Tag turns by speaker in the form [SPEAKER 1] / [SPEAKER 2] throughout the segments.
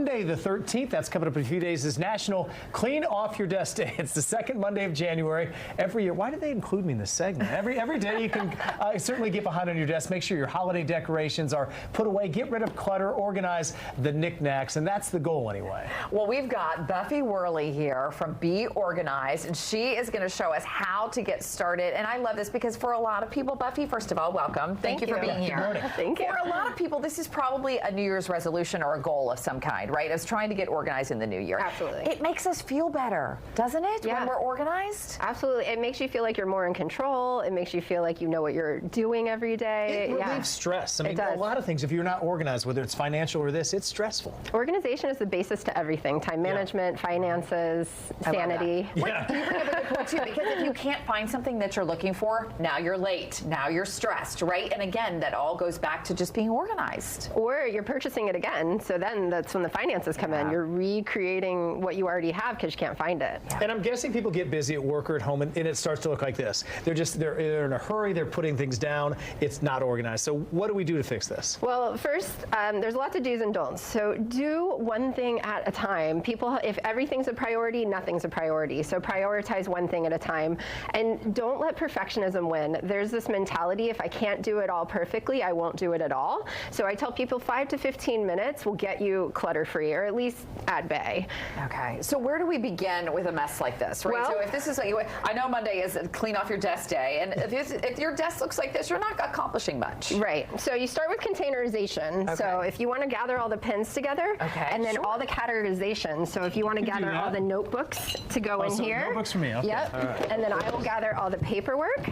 [SPEAKER 1] Monday the 13th, that's coming up in a few days, is National Clean Off Your Desk Day. It's the second Monday of January every year. Why did they include me in this segment? Every day you can certainly get behind on your desk. Make sure your holiday decorations are put away. Get rid of clutter. Organize the knickknacks. And that's the goal anyway.
[SPEAKER 2] Well, we've got Buffy Werle here from Be Organized, and she is going to show us how to get started. And I love this because for a lot of people, Buffy, first of all, welcome. Thank you for being here.
[SPEAKER 1] Good morning.
[SPEAKER 3] Thank you.
[SPEAKER 2] For a lot of people, this is probably a New Year's resolution or a goal of some kind, right? As trying to get organized in the new year.
[SPEAKER 3] Absolutely.
[SPEAKER 2] It makes us feel better, doesn't it,
[SPEAKER 3] Yeah.
[SPEAKER 2] when we're organized?
[SPEAKER 3] Absolutely. It makes you feel like you're more in control. It makes you feel like you know what you're doing every day.
[SPEAKER 1] It relieves stress. I mean,
[SPEAKER 3] It does.
[SPEAKER 1] a lot of things, if you're not organized, whether it's financial or this, it's stressful.
[SPEAKER 3] Organization is the basis to everything. Time management, finances, sanity.
[SPEAKER 1] Yeah.
[SPEAKER 2] You bring up a good point, too, because if you can't find something that you're looking for, now you're late, now you're stressed, right? And again, that all goes back to just being organized.
[SPEAKER 3] Or you're purchasing it again, so then that's when the finances come in. You're recreating what you already have because you can't find it.
[SPEAKER 1] And I'm guessing people get busy at work or at home, and it starts to look like this. They're in a hurry, they're putting things down, it's not organized. So what do we do to fix this?
[SPEAKER 3] Well, first, there's lots of do's and don'ts. So do one thing at a time. People, if everything's a priority, nothing's a priority. So prioritize one thing at a time. And don't let perfectionism win. There's this mentality, if I can't do it all perfectly, I won't do it at all. So I tell people 5 to 15 minutes will get you clutter-free, or at least at bay.
[SPEAKER 2] Okay, so where do we begin with a mess like this, right?
[SPEAKER 3] Well,
[SPEAKER 2] so if this is, I know Monday is clean off your desk day, and if your desk looks like this, you're not accomplishing much.
[SPEAKER 3] Right, so you start with containerization.
[SPEAKER 2] Okay.
[SPEAKER 3] So if you want to gather all the pens together,
[SPEAKER 2] Okay,
[SPEAKER 3] and then
[SPEAKER 2] sure.
[SPEAKER 3] all the categorization. So if you want to
[SPEAKER 1] can do
[SPEAKER 3] gather all
[SPEAKER 1] that.
[SPEAKER 3] the notebooks to go in
[SPEAKER 1] so
[SPEAKER 3] here.
[SPEAKER 1] notebooks for me, okay.
[SPEAKER 3] Yep,
[SPEAKER 1] All right.
[SPEAKER 3] and then I will gather all the paperwork,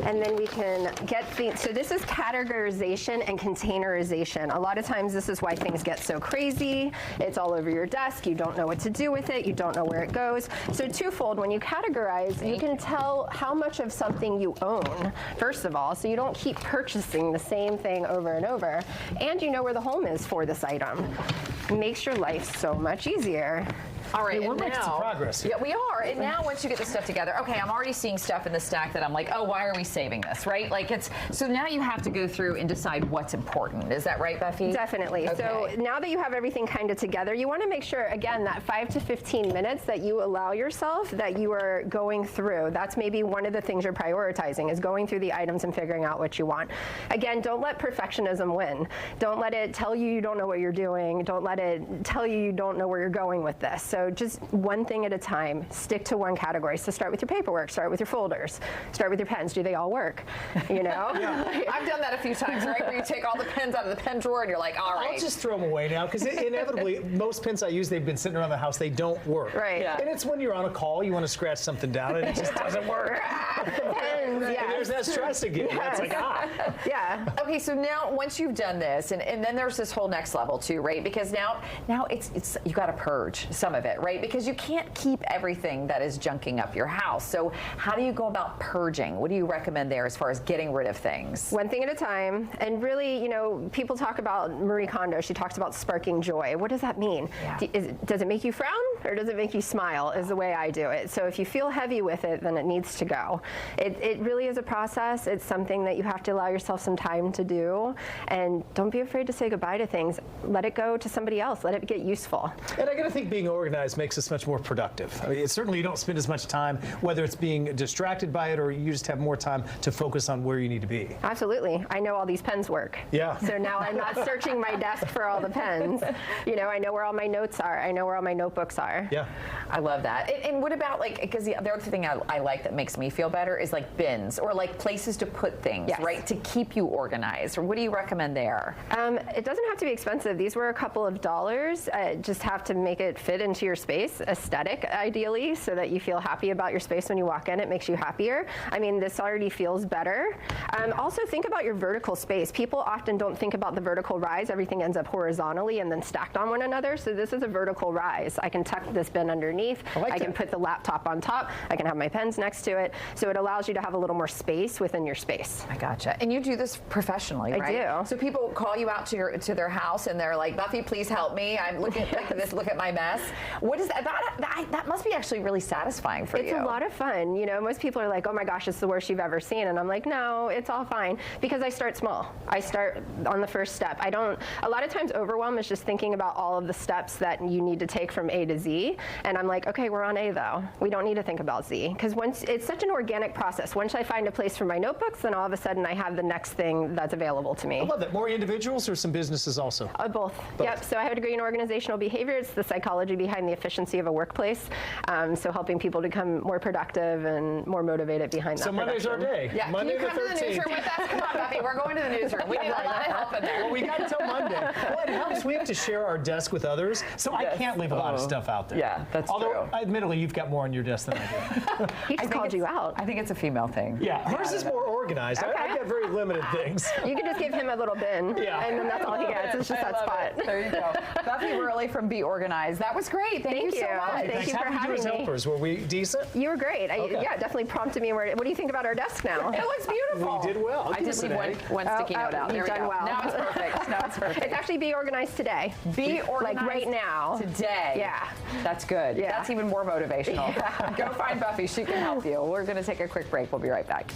[SPEAKER 3] and then we can get so this is categorization and containerization. A lot of times this is why things get so crazy. It's all over your desk, you don't know what to do with it, you don't know where it goes. So twofold, when you categorize, you can tell how much of something you own, first of all, so you don't keep purchasing the same thing over and over, and you know where the home is for this item. It makes your life so much easier.
[SPEAKER 2] All right,
[SPEAKER 1] We're
[SPEAKER 2] and
[SPEAKER 1] making some
[SPEAKER 2] now,
[SPEAKER 1] progress here.
[SPEAKER 2] yeah, we are. And now, once you get the stuff together, okay, I'm already seeing stuff in the stack that I'm like, oh, why are we saving this, right? Like so now you have to go through and decide what's important. Is that right, Buffy?
[SPEAKER 3] Definitely.
[SPEAKER 2] Okay.
[SPEAKER 3] So now that you have everything kind of together, you want to make sure, again, that 5 to 15 minutes that you allow yourself that you are going through. That's maybe one of the things you're prioritizing, is going through the items and figuring out what you want. Again, don't let perfectionism win. Don't let it tell you you don't know what you're doing. Don't let it tell you you don't know where you're going with this. So just one thing at a time. Stick to one category. So start with your paperwork. Start with your folders. Start with your pens. Do they all work? You know?
[SPEAKER 2] I've done that a few times, right? Where you take all the pens out of the pen drawer and you're like, all right.
[SPEAKER 1] I'll just throw them away now, because inevitably, most pens I use, they've been sitting around the house, they don't work.
[SPEAKER 3] Right.
[SPEAKER 2] Yeah.
[SPEAKER 1] And it's when you're on a call, you want to scratch something down, and it just doesn't work.
[SPEAKER 3] Pens,
[SPEAKER 1] And
[SPEAKER 3] yeah.
[SPEAKER 1] there's that stress again. That's like,
[SPEAKER 3] Yeah.
[SPEAKER 2] Okay, so now once you've done this, and then there's this whole next level too, right? Because now it's you got to purge some of it, right? Because you can't keep everything that is junking up your house. So how do you go about purging? What do you recommend there as far as getting rid of things?
[SPEAKER 3] One thing at a time. And really, you know, people talk about Marie Kondo. She talks about sparking joy. What does that mean?
[SPEAKER 2] Yeah.
[SPEAKER 3] Does it make you frown, or does it make you smile, is the way I do it. So if you feel heavy with it, then it needs to go. It really is a process. It's something that you have to allow yourself some time to do. And don't be afraid to say goodbye to things. Let it go to somebody else. Let it get useful.
[SPEAKER 1] And I got to think being organized makes us much more productive. I mean, certainly you don't spend as much time, whether it's being distracted by it or you just have more time to focus on where you need to be.
[SPEAKER 3] Absolutely. I know all these pens work.
[SPEAKER 1] Yeah.
[SPEAKER 3] So now I'm not searching my desk for all the pens. You know, I know where all my notes are. I know where all my notebooks are.
[SPEAKER 1] Yeah.
[SPEAKER 2] I love that. And what about, like, because the other thing I like that makes me feel better is like bins or like places to put things,
[SPEAKER 3] Yes.
[SPEAKER 2] right? To keep you organized. Or what do you recommend there?
[SPEAKER 3] It doesn't have to be expensive. These were a couple of dollars. Just have to make it fit into your space, aesthetic ideally, so that you feel happy about your space when you walk in. It makes you happier. I mean, this already feels better. Also think about your vertical space. People often don't think about the vertical rise. Everything ends up horizontally and then stacked on one another. So this is a vertical rise. I can tuck this bin underneath. underneath.
[SPEAKER 1] I
[SPEAKER 3] can
[SPEAKER 1] that.
[SPEAKER 3] put the laptop on top. I can have my pens next to it. So it allows you to have a little more space within your space.
[SPEAKER 2] I gotcha. And you do this professionally, right?
[SPEAKER 3] I do.
[SPEAKER 2] So people call you out to their house and they're like, Buffy, please help me. I'm looking at this. Look at my mess. What is that? That must be actually really satisfying for you.
[SPEAKER 3] It's a lot of fun. You know, most people are like, oh my gosh, it's the worst you've ever seen. And I'm like, no, it's all fine. Because I start small. I start on the first step. A lot of times overwhelm is just thinking about all of the steps that you need to take from A to Z. And I'm like, okay, we're on A though. We don't need to think about Z. Because once it's such an organic process. Once I find a place for my notebooks, then all of a sudden I have the next thing that's available to me.
[SPEAKER 1] I love that. More individuals or some businesses also?
[SPEAKER 3] Both. Yep. So I have a degree in organizational behavior. It's the psychology behind the efficiency of a workplace. So helping people to become more productive and more motivated behind that.
[SPEAKER 1] So Monday's our day.
[SPEAKER 2] Yeah.
[SPEAKER 1] Monday
[SPEAKER 2] Can you
[SPEAKER 1] the
[SPEAKER 2] come to the
[SPEAKER 1] 13th.
[SPEAKER 2] newsroom with us? Come on, Buffy. We're going to the newsroom. We need a lot of help in there.
[SPEAKER 1] Well, we got until Monday. Well, it helps. We have to share our desk with others, so I can't leave a lot of stuff out there.
[SPEAKER 2] Yeah, that's
[SPEAKER 1] Although,
[SPEAKER 2] true.
[SPEAKER 1] admittedly, you've got more on your desk than I do.
[SPEAKER 3] He just called you out.
[SPEAKER 2] I think it's a female thing.
[SPEAKER 1] Yeah, hers is more organized.
[SPEAKER 3] Okay.
[SPEAKER 1] I've got very limited things.
[SPEAKER 3] You can just give him a little bin,
[SPEAKER 1] Yeah.
[SPEAKER 3] and then that's all he gets. It's just
[SPEAKER 2] I
[SPEAKER 3] that
[SPEAKER 2] love
[SPEAKER 3] spot.
[SPEAKER 2] it. There you go. Buffy Werle from Be Organized. That was great. Thank you so much.
[SPEAKER 3] Thank you
[SPEAKER 1] How
[SPEAKER 3] for
[SPEAKER 1] did you do as
[SPEAKER 3] having me.
[SPEAKER 1] helpers? Were we decent?
[SPEAKER 3] You were great.
[SPEAKER 1] Okay.
[SPEAKER 3] Yeah, definitely prompted me. What do you think about our desk now?
[SPEAKER 2] It looks beautiful.
[SPEAKER 1] We did well.
[SPEAKER 2] I did
[SPEAKER 1] Decent,
[SPEAKER 2] leave
[SPEAKER 1] eh?
[SPEAKER 2] one sticky note out. There
[SPEAKER 3] You've
[SPEAKER 2] we
[SPEAKER 3] done
[SPEAKER 2] go.
[SPEAKER 3] well.
[SPEAKER 2] Now it's perfect. Now it's perfect.
[SPEAKER 3] It's actually Be Organized today.
[SPEAKER 2] Be organized
[SPEAKER 3] Like right now.
[SPEAKER 2] today.
[SPEAKER 3] Yeah.
[SPEAKER 2] That's good.
[SPEAKER 3] Yeah.
[SPEAKER 2] That's even more motivational. Go find Buffy. She can help you. We're going to take a quick break. We'll be right back.